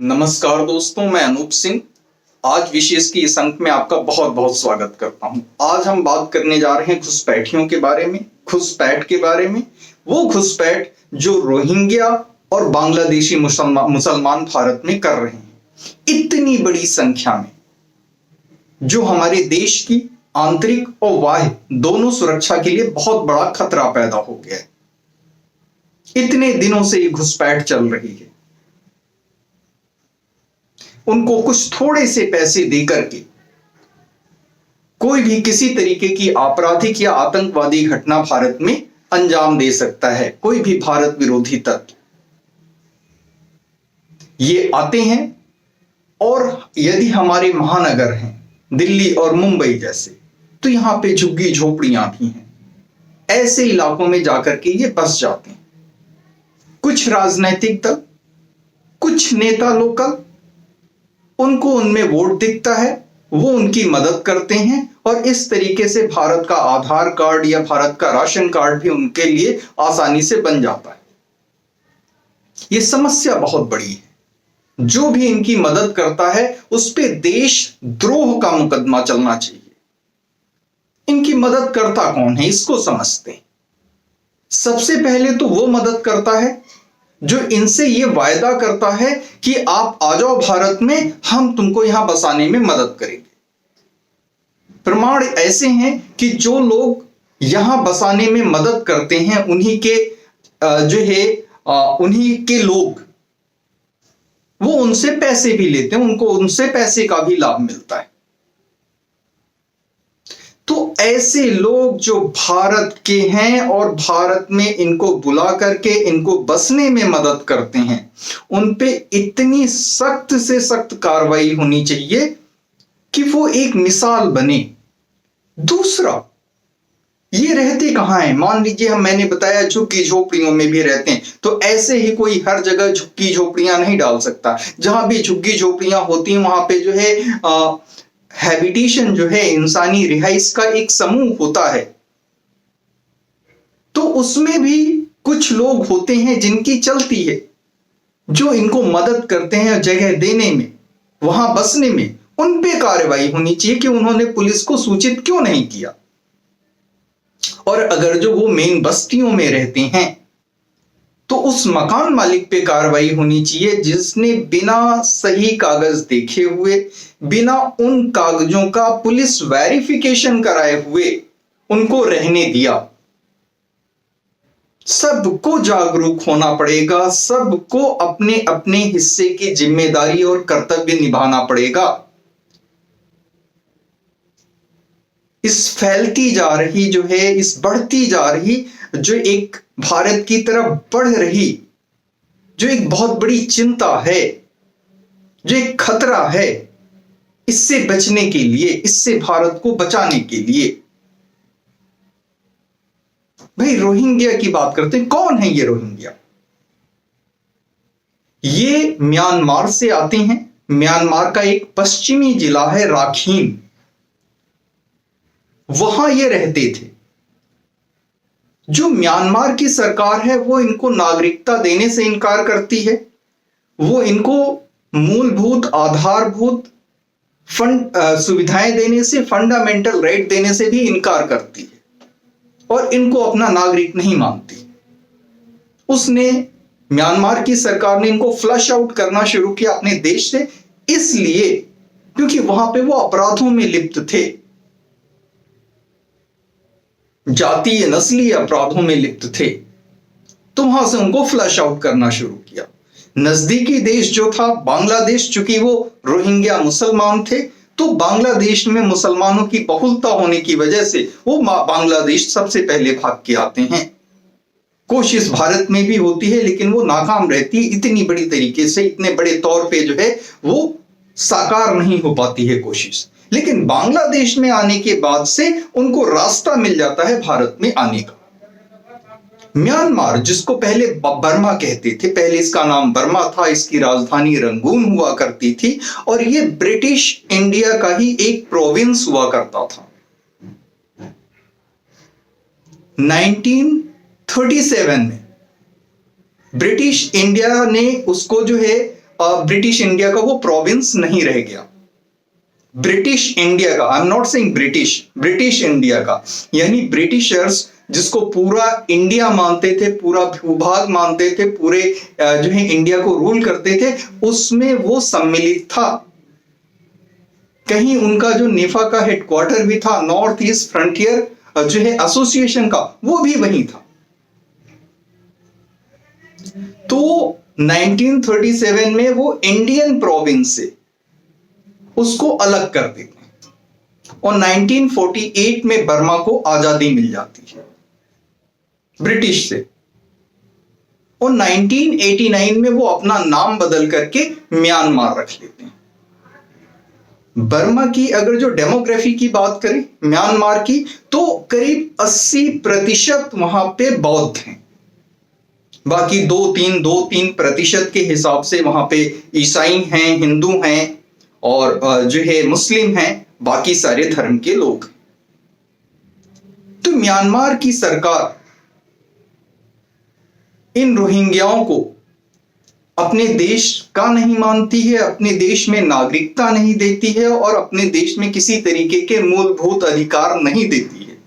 नमस्कार दोस्तों, मैं अनूप सिंह आज विशेष की इस अंक में आपका बहुत बहुत स्वागत करता हूं। आज हम बात करने जा रहे हैं घुसपैठियों के बारे में, घुसपैठ के बारे में। वो घुसपैठ जो रोहिंग्या और बांग्लादेशी मुसलमान भारत में कर रहे हैं इतनी बड़ी संख्या में, जो हमारे देश की आंतरिक और बाह्य दोनों सुरक्षा के लिए बहुत बड़ा खतरा पैदा हो गया है। इतने दिनों से ये घुसपैठ चल रही है। उनको कुछ थोड़े से पैसे देकर के कोई भी किसी तरीके की आपराधिक या आतंकवादी घटना भारत में अंजाम दे सकता है। कोई भी भारत विरोधी तत्व ये आते हैं और यदि हमारे महानगर हैं दिल्ली और मुंबई जैसे, तो यहां पे झुग्गी झोपड़ियां भी हैं। ऐसे इलाकों में जाकर के ये बस जाते हैं। कुछ राजनीतिक दल, कुछ नेता लोकल, उनको उनमें वोट दिखता है, वो उनकी मदद करते हैं और इस तरीके से भारत का आधार कार्ड या भारत का राशन कार्ड भी उनके लिए आसानी से बन जाता है। ये समस्या बहुत बड़ी है। जो भी इनकी मदद करता है उस पे देशद्रोह का मुकदमा चलना चाहिए। इनकी मदद करता कौन है, इसको समझते हैं। सबसे पहले तो वो मदद करता है जो इनसे ये वायदा करता है कि आप आ जाओ भारत में, हम तुमको यहां बसाने में मदद करेंगे। प्रमाण ऐसे हैं कि जो लोग यहां बसाने में मदद करते हैं उन्हीं के उन्हीं के लोग वो उनसे पैसे भी लेते हैं, उनको उनसे पैसे का भी लाभ मिलता है। तो ऐसे लोग जो भारत के हैं और भारत में इनको बुला करके इनको बसने में मदद करते हैं, उन पे इतनी सख्त से सख्त कार्रवाई होनी चाहिए कि वो एक मिसाल बने। दूसरा, ये रहते कहां हैं? मान लीजिए मैंने बताया झुग्गी झोपड़ियों में भी रहते हैं, तो ऐसे ही कोई हर जगह झुग्गी झोपड़ियां नहीं डाल सकता। जहां भी झुग्गी झोपड़ियां होती हैं वहां पे जो है हैबिटेशन जो है, इंसानी रिहाइश का एक समूह होता है। तो उसमें भी कुछ लोग होते हैं जिनकी चलती है, जो इनको मदद करते हैं जगह देने में, वहां बसने में। उन पे कार्रवाई होनी चाहिए कि उन्होंने पुलिस को सूचित क्यों नहीं किया। और अगर जो वो मेन बस्तियों में रहते हैं तो उस मकान मालिक पे कार्रवाई होनी चाहिए जिसने बिना सही कागज देखे हुए, बिना उन कागजों का पुलिस वेरिफिकेशन कराए हुए उनको रहने दिया। सबको जागरूक होना पड़ेगा, सबको अपने अपने हिस्से की जिम्मेदारी और कर्तव्य निभाना पड़ेगा। इस फैलती जा रही जो है, इस बढ़ती जा रही जो एक भारत की तरफ बढ़ रही, जो एक बहुत बड़ी चिंता है, जो एक खतरा है, इससे बचने के लिए, इससे भारत को बचाने के लिए, भाई रोहिंग्या की बात करते हैं। कौन है ये रोहिंग्या? ये म्यांमार से आते हैं। म्यांमार का एक पश्चिमी जिला है राखीन, वहां ये रहते थे। जो म्यांमार की सरकार है वो इनको नागरिकता देने से इनकार करती है। वो इनको मूलभूत आधारभूत सुविधाएं देने से, फंडामेंटल राइट देने से भी इनकार करती है और इनको अपना नागरिक नहीं मानती। उसने, म्यांमार की सरकार ने इनको फ्लश आउट करना शुरू किया अपने देश से, इसलिए क्योंकि वहां पे वो अपराधों में लिप्त थे, जातीय नस्लीय अपराधों में लिप्त थे। तो वहां से उनको फ्लश आउट करना शुरू किया। नजदीकी देश जो था बांग्लादेश, चूंकि वो रोहिंग्या मुसलमान थे, तो बांग्लादेश में मुसलमानों की बहुलता होने की वजह से वो बांग्लादेश सबसे पहले भाग के आते हैं। कोशिश भारत में भी होती है लेकिन वो नाकाम रहती है। इतनी बड़ी तरीके से, इतने बड़े तौर पे जो है वो साकार नहीं हो पाती है कोशिश। लेकिन बांग्लादेश में आने के बाद से उनको रास्ता मिल जाता है भारत में आने का। म्यांमार, जिसको पहले बर्मा कहते थे, पहले इसका नाम बर्मा था, इसकी राजधानी रंगून हुआ करती थी और ये ब्रिटिश इंडिया का ही एक प्रोविंस हुआ करता था। 1937 में ब्रिटिश इंडिया ने उसको जो है ब्रिटिश इंडिया का वो प्रोविंस नहीं रह गया। ब्रिटिश इंडिया का, I am not saying British India का, यानी ब्रिटिशर्स जिसको पूरा इंडिया मानते थे, पूरा भूभाग मानते थे, पूरे जो है इंडिया को रूल करते थे, उसमें वो सम्मिलित था। कहीं उनका जो निफा का हेडक्वार्टर भी था, नॉर्थ ईस्ट फ्रंटियर जो है एसोसिएशन का, वो भी वहीं था। तो 1937 में वो इंडियन प्रोविंस से उसको अलग कर देते हैं और 1948 में बर्मा को आजादी मिल जाती है ब्रिटिश से, और 1989 में वो अपना नाम बदल करके म्यांमार रख लेते हैं। बर्मा की अगर जो डेमोग्राफी की बात करें म्यांमार की, तो करीब 80% वहां पे बौद्ध हैं, बाकी 2-3% के हिसाब से वहां पे ईसाई हैं, हिंदू हैं और जो है मुस्लिम हैं, बाकी सारे धर्म के लोग। तो म्यांमार की सरकार इन रोहिंग्याओं को अपने देश का नहीं मानती है, अपने देश में नागरिकता नहीं देती है और अपने देश में किसी तरीके के मूलभूत अधिकार नहीं देती है,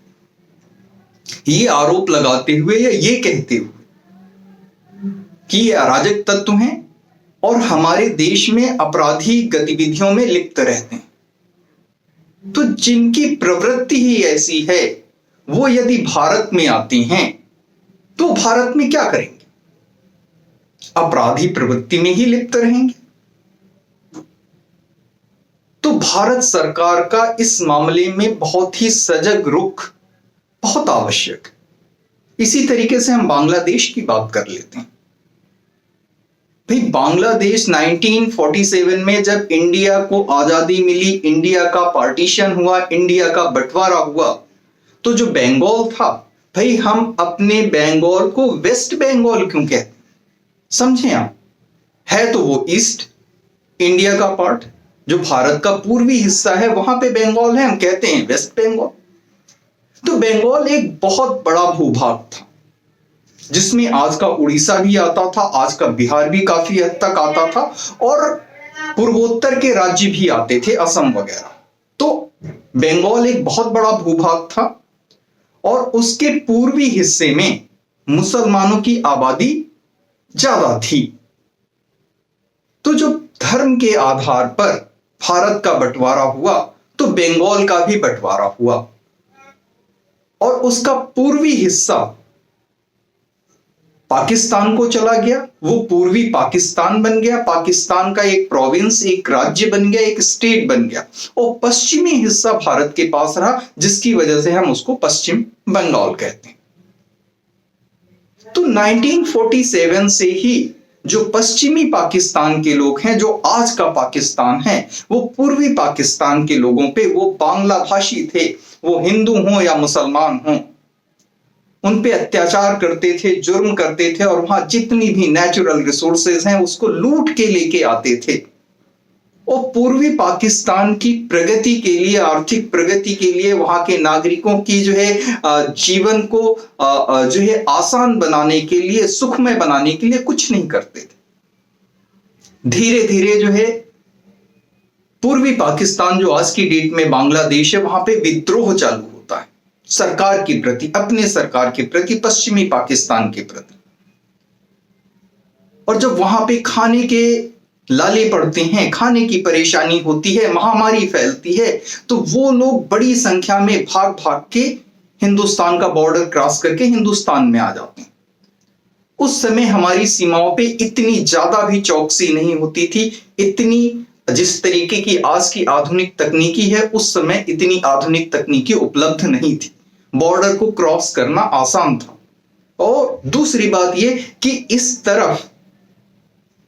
ये आरोप लगाते हुए या ये कहते हुए कि ये अराजक तत्व हैं और हमारे देश में आपराधिक गतिविधियों में लिप्त रहते हैं। तो जिनकी प्रवृत्ति ही ऐसी है, वो यदि भारत में आती हैं तो भारत में क्या करेंगे? अपराधी प्रवृत्ति में ही लिप्त रहेंगे। तो भारत सरकार का इस मामले में बहुत ही सजग रुख बहुत आवश्यक है। इसी तरीके से हम बांग्लादेश की बात कर लेते हैं। भाई बांग्लादेश 1947 में जब इंडिया को आजादी मिली, इंडिया का पार्टीशन हुआ, इंडिया का बंटवारा हुआ, तो जो बंगाल था, भाई हम अपने बंगाल को वेस्ट बंगाल क्यों कहते? समझे आप, है तो वो ईस्ट इंडिया का पार्ट, जो भारत का पूर्वी हिस्सा है, वहां पे बंगाल है, हम कहते हैं वेस्ट बंगाल। तो बंगाल एक बहुत बड़ा भूभाग था जिसमें आज का उड़ीसा भी आता था, आज का बिहार भी काफी हद तक आता था और पूर्वोत्तर के राज्य भी आते थे, असम वगैरह। तो बंगाल एक बहुत बड़ा भूभाग था और उसके पूर्वी हिस्से में मुसलमानों की आबादी ज्यादा थी। तो जो धर्म के आधार पर भारत का बंटवारा हुआ, तो बंगाल का भी बंटवारा हुआ और उसका पूर्वी हिस्सा पाकिस्तान को चला गया, वो पूर्वी पाकिस्तान बन गया, पाकिस्तान का एक प्रोविंस, एक राज्य बन गया, एक स्टेट बन गया, और पश्चिमी हिस्सा भारत के पास रहा, जिसकी वजह से हम उसको पश्चिम बंगाल कहते हैं। तो 1947 से ही जो पश्चिमी पाकिस्तान के लोग हैं, जो आज का पाकिस्तान है, वो पूर्वी पाकिस्तान के लोगों पे, वो बांग्ला भाषी थे, वो हिंदू हों या मुसलमान हों, उन पे अत्याचार करते थे, जुर्म करते थे और वहां जितनी भी नेचुरल रिसोर्सेज हैं उसको लूट के लेके आते थे। और पूर्वी पाकिस्तान की प्रगति के लिए, आर्थिक प्रगति के लिए, वहां के नागरिकों की जो है जीवन को जो है आसान बनाने के लिए, सुखमय बनाने के लिए कुछ नहीं करते थे। धीरे धीरे जो है पूर्वी पाकिस्तान, जो आज की डेट में बांग्लादेश है, वहां पे विद्रोह चालू होता है सरकार के प्रति, अपने सरकार के प्रति, पश्चिमी पाकिस्तान के प्रति। और जब वहां पे खाने के लाले पड़ते हैं, खाने की परेशानी होती है, महामारी फैलती है, तो वो लोग बड़ी संख्या में भाग भाग के हिंदुस्तान का बॉर्डर क्रॉस करके हिंदुस्तान में आ जाते हैं। उस समय हमारी सीमाओं पे इतनी ज्यादा भी चौकसी नहीं होती थी, इतनी जिस तरीके की आज की आधुनिक तकनीकी है, उस समय इतनी आधुनिक तकनीकी उपलब्ध नहीं थी, बॉर्डर को क्रॉस करना आसान था। और दूसरी बात यह कि इस तरफ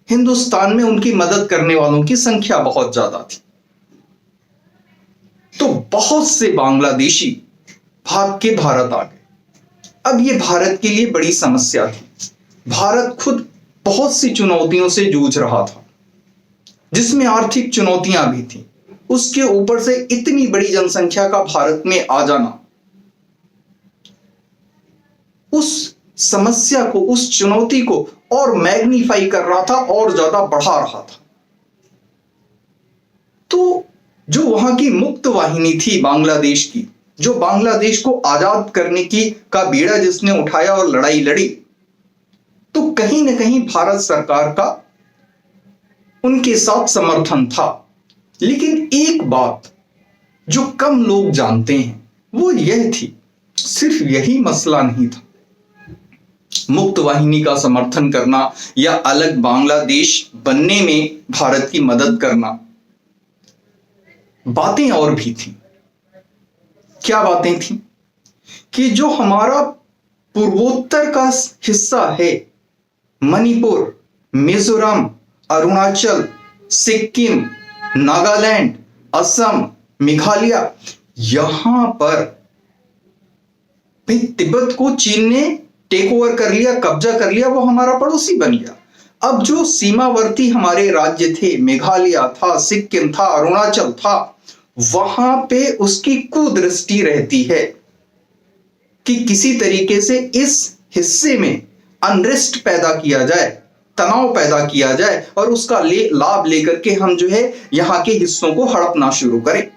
हिंदुस्तान में उनकी मदद करने वालों की संख्या बहुत ज्यादा थी। तो बहुत से बांग्लादेशी भाग के भारत आ गए। अब यह भारत के लिए बड़ी समस्या थी। भारत खुद बहुत सी चुनौतियों से जूझ रहा था, जिसमें आर्थिक चुनौतियां भी थी। उसके ऊपर से इतनी बड़ी जनसंख्या का भारत में आ जाना, उस समस्या को, उस चुनौती को और मैग्नीफाई कर रहा था और ज्यादा बढ़ा रहा था। तो जो वहां की मुक्त वाहिनी थी बांग्लादेश की, जो बांग्लादेश को आजाद करने की का बीड़ा जिसने उठाया और लड़ाई लड़ी, तो कहीं ना कहीं भारत सरकार का उनके साथ समर्थन था। लेकिन एक बात जो कम लोग जानते हैं वो यह थी, सिर्फ यही मसला नहीं था मुक्त वाहिनी का समर्थन करना या अलग बांग्लादेश बनने में भारत की मदद करना। बातें और भी थी। क्या बातें थी? कि जो हमारा पूर्वोत्तर का हिस्सा है, मणिपुर, मिजोरम, अरुणाचल, सिक्किम, नागालैंड, असम, मेघालय, यहां पर भाई तिब्बत को चीन ने टेक ओवर कर लिया, कब्जा कर लिया, वो हमारा पड़ोसी बन गया। अब जो सीमावर्ती हमारे राज्य थे, मेघालय था, सिक्किम था, अरुणाचल था, वहां पे उसकी कुदृष्टि रहती है कि किसी तरीके से इस हिस्से में अनरेस्ट पैदा किया जाए, तनाव पैदा किया जाए और उसका लाभ लेकर के हम जो है यहां के हिस्सों को हड़पना शुरू करें।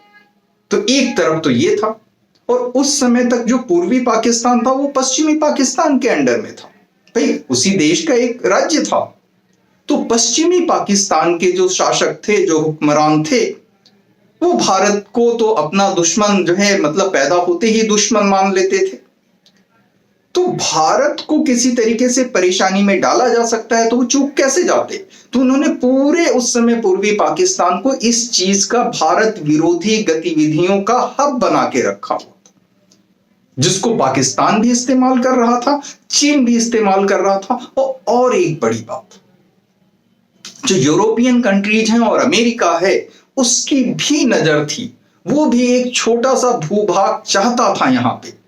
तो एक तरफ तो ये था, और उस समय तक जो पूर्वी पाकिस्तान था वो पश्चिमी पाकिस्तान के अंडर में था, भाई उसी देश का एक राज्य था। तो पश्चिमी पाकिस्तान के जो शासक थे, जो हुक्मरान थे, वो भारत को तो अपना दुश्मन जो है मतलब पैदा होते ही दुश्मन मान लेते थे। तो भारत को किसी तरीके से परेशानी में डाला जा सकता है तो वो चूक कैसे जाते? तो उन्होंने पूरे उस समय पूर्वी पाकिस्तान को इस चीज का भारत विरोधी गतिविधियों का हब बना के रखा हुआ, जिसको पाकिस्तान भी इस्तेमाल कर रहा था, चीन भी इस्तेमाल कर रहा था। और एक बड़ी बात, जो यूरोपियन कंट्रीज हैं और अमेरिका है, उसकी भी नजर थी। वो भी एक छोटा सा भूभाग चाहता था यहां पे,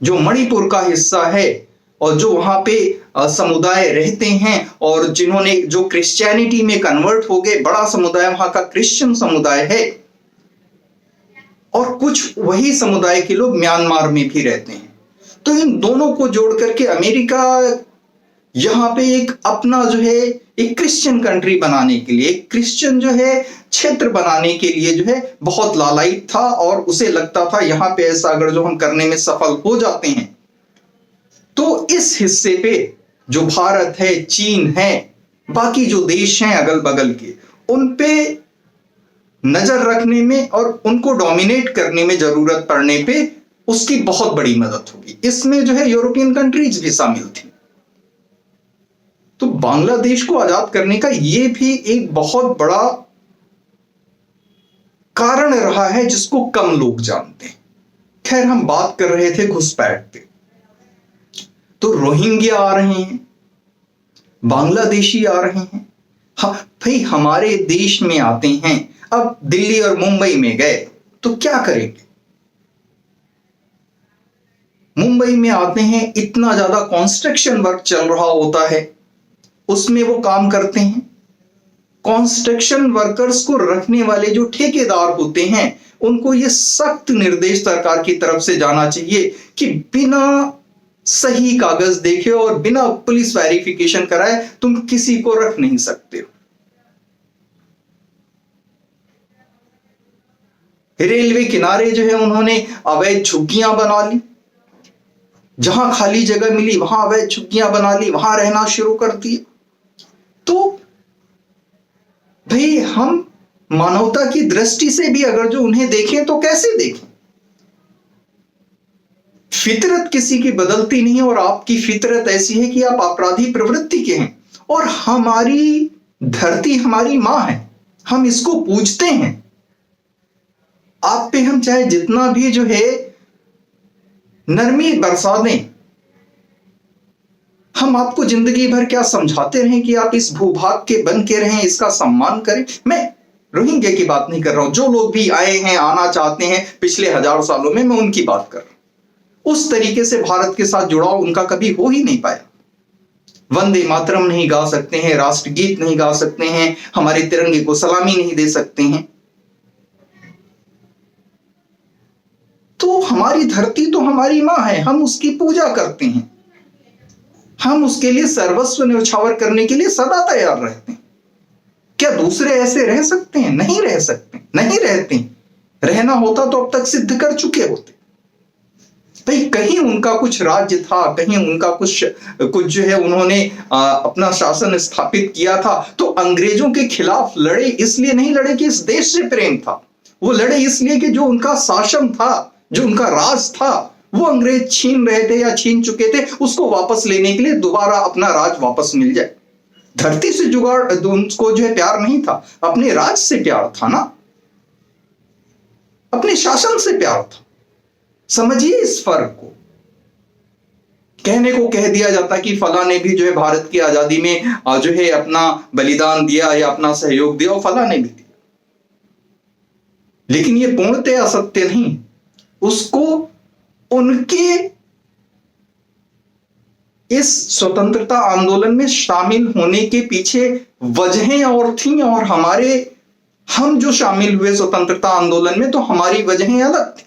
जो मणिपुर का हिस्सा है और जो वहां पे समुदाय रहते हैं और जिन्होंने जो क्रिश्चियनिटी में कन्वर्ट हो गए, बड़ा समुदाय वहां का क्रिश्चियन समुदाय है, और कुछ वही समुदाय के लोग म्यांमार में भी रहते हैं। तो इन दोनों को जोड़ करके अमेरिका यहां पे एक अपना जो है एक क्रिश्चियन कंट्री बनाने के लिए, एक क्रिश्चियन जो है क्षेत्र बनाने के लिए जो है बहुत लालायित था, और उसे लगता था यहां पे ऐसा अगर जो हम करने में सफल हो जाते हैं तो इस हिस्से पे जो भारत है, चीन है, बाकी जो देश हैं अगल बगल के, उन पे नजर रखने में और उनको डोमिनेट करने में जरूरत पड़ने पे उसकी बहुत बड़ी मदद होगी। इसमें जो है यूरोपियन कंट्रीज भी शामिल थी। तो बांग्लादेश को आजाद करने का यह भी एक बहुत बड़ा कारण रहा है जिसको कम लोग जानते हैं। खैर, हम बात कर रहे थे घुसपैठ पे। तो रोहिंग्या आ रहे हैं, बांग्लादेशी आ रहे हैं, हाँ भाई हमारे देश में आते हैं। अब दिल्ली और मुंबई में गए तो क्या करेंगे? मुंबई में आते हैं, इतना ज्यादा कंस्ट्रक्शन वर्क चल रहा होता है, उसमें वो काम करते हैं। कंस्ट्रक्शन वर्कर्स को रखने वाले जो ठेकेदार होते हैं, उनको ये सख्त निर्देश सरकार की तरफ से जाना चाहिए कि बिना सही कागज देखे और बिना पुलिस वेरिफिकेशन कराए तुम किसी को रख नहीं सकते हो। रेलवे किनारे जो है उन्होंने अवैध झुग्गियां बना ली, जहां खाली जगह मिली वहां अवैध झुग्गियां बना ली, वहां रहना शुरू कर दिया। तो भाई हम मानवता की दृष्टि से भी अगर जो उन्हें देखें तो कैसे देखें? फितरत किसी की बदलती नहीं, और आपकी फितरत ऐसी है कि आप अपराधी प्रवृत्ति के हैं, और हमारी धरती हमारी मां है, हम इसको पूजते हैं। आप पे हम चाहे जितना भी जो है नरमी बरसा दें, हम आपको जिंदगी भर क्या समझाते रहें कि आप इस भूभाग के बन के रहें, इसका सम्मान करें। मैं रोहिंग्या की बात नहीं कर रहा हूं, जो लोग भी आए हैं, आना चाहते हैं पिछले 1000 सालों में, मैं उनकी बात कर रहा हूं। उस तरीके से भारत के साथ जुड़ाव उनका कभी हो ही नहीं पाया। वंदे मातरम नहीं गा सकते हैं, राष्ट्रगीत नहीं गा सकते हैं, हमारे तिरंगे को सलामी नहीं दे सकते हैं। तो हमारी धरती तो हमारी मां है, हम उसकी पूजा करते हैं, हम उसके लिए सर्वस्व न्यौछावर करने के लिए सदा तैयार रहते हैं। क्या दूसरे ऐसे रह सकते हैं? नहीं रह सकते, नहीं रहते। रहना होता तो अब तक सिद्ध कर चुके होते। भाई कहीं उनका कुछ राज्य था, कहीं उनका कुछ जो है उन्होंने अपना शासन स्थापित किया था, तो अंग्रेजों के खिलाफ लड़े इसलिए नहीं लड़े कि इस देश से प्रेम था, वो लड़े इसलिए कि जो उनका शासन था, जो उनका राज था, वो अंग्रेज छीन रहे थे या छीन चुके थे, उसको वापस लेने के लिए दोबारा अपना राज वापस मिल जाए। धरती से जुगाड़ उनको जो है प्यार नहीं था, अपने राज से प्यार था ना, अपने शासन से प्यार था। समझिए इस फर्क को। कहने को कह दिया जाता कि फला ने भी जो है भारत की आजादी में जो है अपना बलिदान दिया या अपना सहयोग दिया, और फला ने भी दिया, लेकिन ये पूर्णतः असत्य नहीं। उसको उनके इस स्वतंत्रता आंदोलन में शामिल होने के पीछे वजहें और थीं, और हम जो शामिल हुए स्वतंत्रता आंदोलन में, तो हमारी वजहें अलग थी,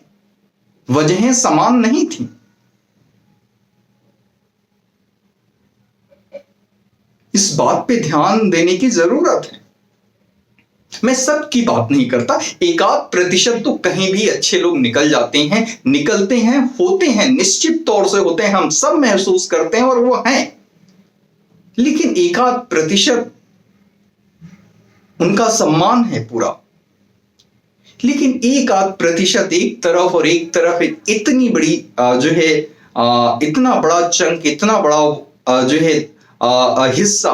वजहें समान नहीं थी। इस बात पे ध्यान देने की जरूरत है। मैं सबकी बात नहीं करता, एकाध प्रतिशत तो कहीं भी अच्छे लोग निकल जाते हैं, निकलते हैं, होते हैं, निश्चित तौर से होते हैं, हम सब महसूस करते हैं और वो हैं। लेकिन एकाध प्रतिशत उनका सम्मान है पूरा। लेकिन एक आध प्रतिशत एक तरफ और एक तरफ इतनी बड़ी जो है इतना बड़ा चंक, इतना बड़ा जो है हिस्सा,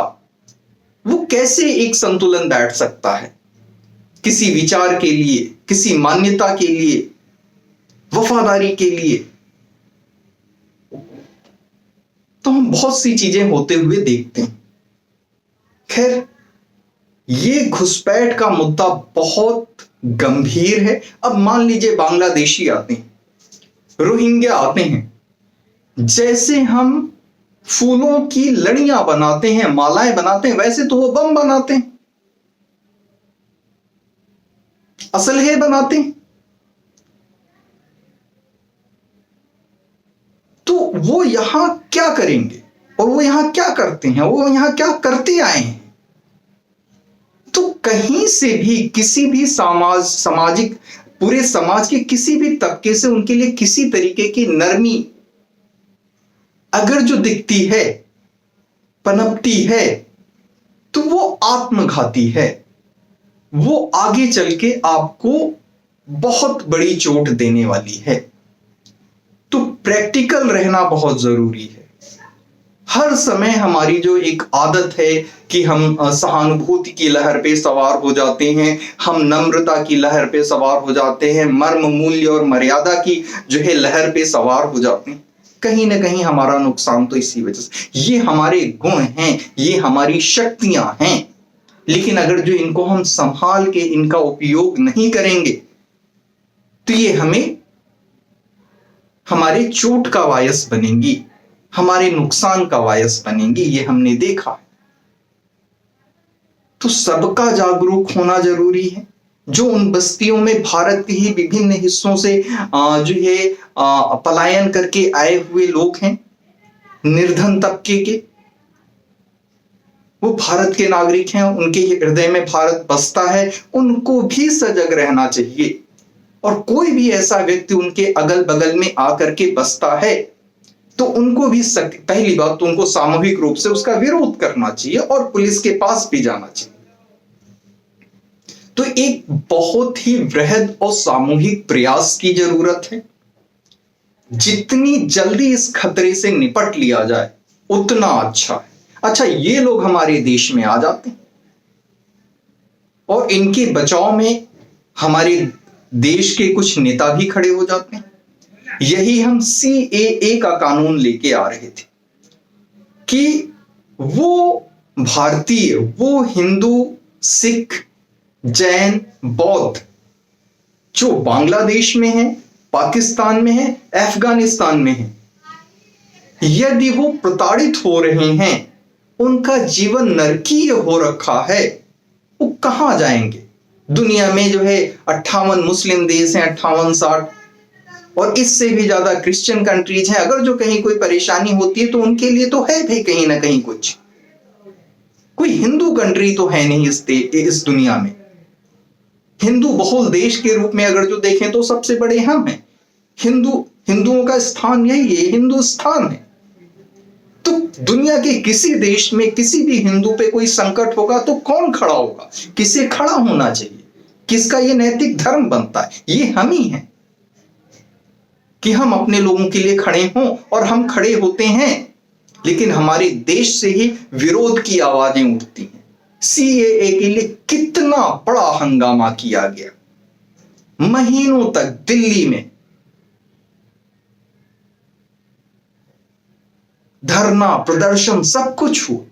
वो कैसे एक संतुलन बैठ सकता है किसी विचार के लिए, किसी मान्यता के लिए, वफादारी के लिए? तो हम बहुत सी चीजें होते हुए देखते हैं। खैर, ये घुसपैठ का मुद्दा बहुत गंभीर है। अब मान लीजिए बांग्लादेशी आते हैं, रोहिंग्या आते हैं, जैसे हम फूलों की लड़ियां बनाते हैं, मालाएं बनाते हैं, वैसे तो वो बम बनाते हैं, असलहे बनाते हैं। तो वो यहां क्या करेंगे और वो यहां क्या करते हैं, वो यहां क्या करते आए हैं? तो कहीं से भी किसी भी सामाजिक पूरे समाज के किसी भी तबके से उनके लिए किसी तरीके की नरमी अगर जो दिखती है, पनपती है, तो वो आत्मघाती है। वो आगे चल के आपको बहुत बड़ी चोट देने वाली है। तो प्रैक्टिकल रहना बहुत जरूरी है। हर समय हमारी जो एक आदत है कि हम सहानुभूति की लहर पे सवार हो जाते हैं, हम नम्रता की लहर पे सवार हो जाते हैं, मर्म, मूल्य और मर्यादा की जो है लहर पे सवार हो जाते हैं। कहीं ना कहीं हमारा नुकसान तो इसी वजह से। ये हमारे गुण हैं, ये हमारी शक्तियां हैं, लेकिन अगर जो इनको हम संभाल के इनका उपयोग नहीं करेंगे तो ये हमारे चोट का बायस बनेंगी, हमारे नुकसान का बायस बनेंगी। ये हमने देखा। तो सबका जागरूक होना जरूरी है। जो उन बस्तियों में भारत के ही विभिन्न हिस्सों से जो है पलायन करके आए हुए लोग हैं, निर्धन तबके के, वो भारत के नागरिक हैं, उनके हृदय में भारत बसता है, उनको भी सजग रहना चाहिए। और कोई भी ऐसा व्यक्ति उनके अगल बगल में आकर के बसता है तो उनको भी पहली बात तो उनको सामूहिक रूप से उसका विरोध करना चाहिए और पुलिस के पास भी जाना चाहिए। तो एक बहुत ही वृहद और सामूहिक प्रयास की जरूरत है। जितनी जल्दी इस खतरे से निपट लिया जाए उतना अच्छा है। अच्छा, ये लोग हमारे देश में आ जाते हैं और इनके बचाव में हमारे देश के कुछ नेता भी खड़े हो जाते हैं। यही हम CAA का कानून लेके आ रहे थे कि वो भारतीय, वो हिंदू, सिख, जैन, बौद्ध जो बांग्लादेश में है, पाकिस्तान में है, अफगानिस्तान में है, यदि वो प्रताड़ित हो रहे हैं, उनका जीवन नरकीय हो रखा है, वो कहां जाएंगे? दुनिया में जो है 58 मुस्लिम देश हैं, 58-60, और इससे भी ज्यादा क्रिश्चियन कंट्रीज हैं। अगर जो कहीं कोई परेशानी होती है तो उनके लिए तो है भी कहीं ना कहीं कुछ। कोई हिंदू कंट्री तो है नहीं इस दुनिया में। हिंदू बहुल देश के रूप में अगर जो देखें तो सबसे बड़े हम हैं। हिंदुओं का स्थान यही है, हिंदुस्तान है। तो दुनिया के किसी देश में किसी भी हिंदू पे कोई संकट होगा तो कौन खड़ा होगा? किसे खड़ा होना चाहिए? किसका ये नैतिक धर्म बनता है? ये हम ही हैं कि हम अपने लोगों के लिए खड़े हों, और हम खड़े होते हैं। लेकिन हमारे देश से ही विरोध की आवाजें उठती हैं। सीएए के लिए कितना बड़ा हंगामा किया गया, महीनों तक दिल्ली में धरना प्रदर्शन सब कुछ हुआ।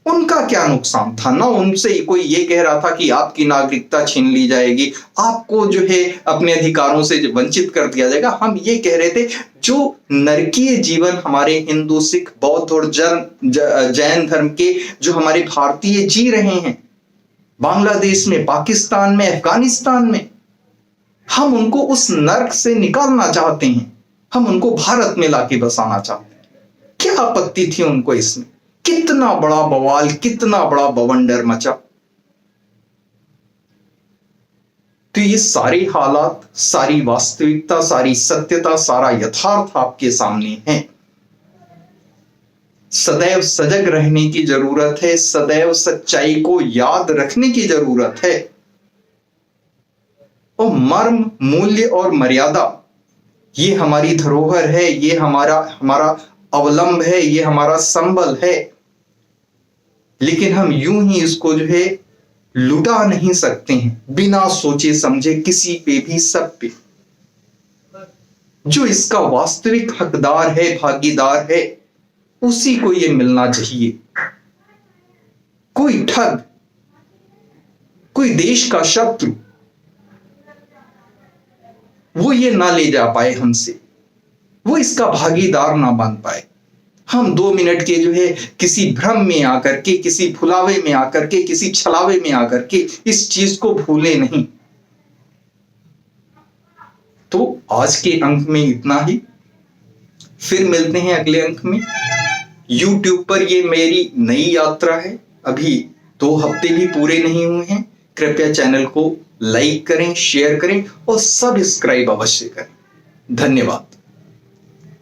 उनका क्या नुकसान था? ना उनसे कोई ये कह रहा था कि आपकी नागरिकता छीन ली जाएगी, आपको जो है अपने अधिकारों से वंचित कर दिया जाएगा। हम ये कह रहे थे जो नरकीय जीवन हमारे हिंदू, सिख, बौद्ध और जैन धर्म के जो हमारे भारतीय जी रहे हैं बांग्लादेश में, पाकिस्तान में, अफगानिस्तान में, हम उनको उस नर्क से निकालना चाहते हैं। हम उनको भारत में लाके बसाना चाहते हैं। क्या आपत्ति थी उनको इसमें? कितना बड़ा बवाल, कितना बड़ा बवंडर मचा। तो ये सारे हालात, सारी वास्तविकता, सारी सत्यता, सारा यथार्थ आपके सामने है। सदैव सजग रहने की जरूरत है, सदैव सच्चाई को याद रखने की जरूरत है। और मर्म, मूल्य और मर्यादा ये हमारी धरोहर है, ये हमारा अवलंब है, ये हमारा संबल है। लेकिन हम यूं ही इसको जो है लुटा नहीं सकते हैं बिना सोचे समझे किसी पे भी, सब पे। जो इसका वास्तविक हकदार है, भागीदार है, उसी को ये मिलना चाहिए। कोई ठग, कोई देश का शत्रु वो ये ना ले जा पाए हमसे, वो इसका भागीदार ना बन पाए। हम 2 मिनट के जो है किसी भ्रम में आकर के, किसी भुलावे में आकर के, किसी छलावे में आकर के इस चीज को भूले नहीं। तो आज के अंक में इतना ही, फिर मिलते हैं अगले अंक में। YouTube पर ये मेरी नई यात्रा है, अभी 2 हफ्ते भी पूरे नहीं हुए हैं। कृपया चैनल को लाइक करें, शेयर करें और सब्सक्राइब अवश्य करें। धन्यवाद।